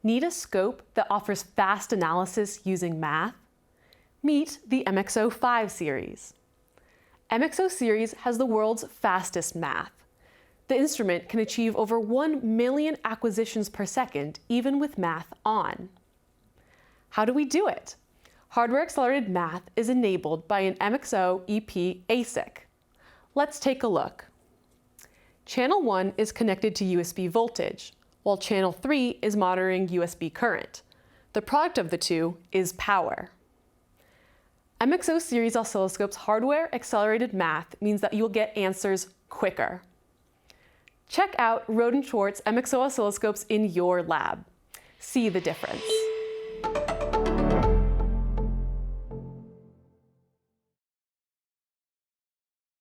Need a scope that offers fast analysis using math? Meet the MXO 5 series. MXO series has the world's fastest math. The instrument can achieve over 1 million acquisitions per second, even with math on. How do we do it? Hardware-accelerated math is enabled by an MXO EP ASIC. Let's take a look. Channel 1 is connected to USB voltage, while Channel 3 is monitoring USB current. The product of the two is power. MXO series oscilloscopes hardware-accelerated math means that you'll get answers quicker. Check out Rohde Schwarz MXO oscilloscopes in your lab. See the difference.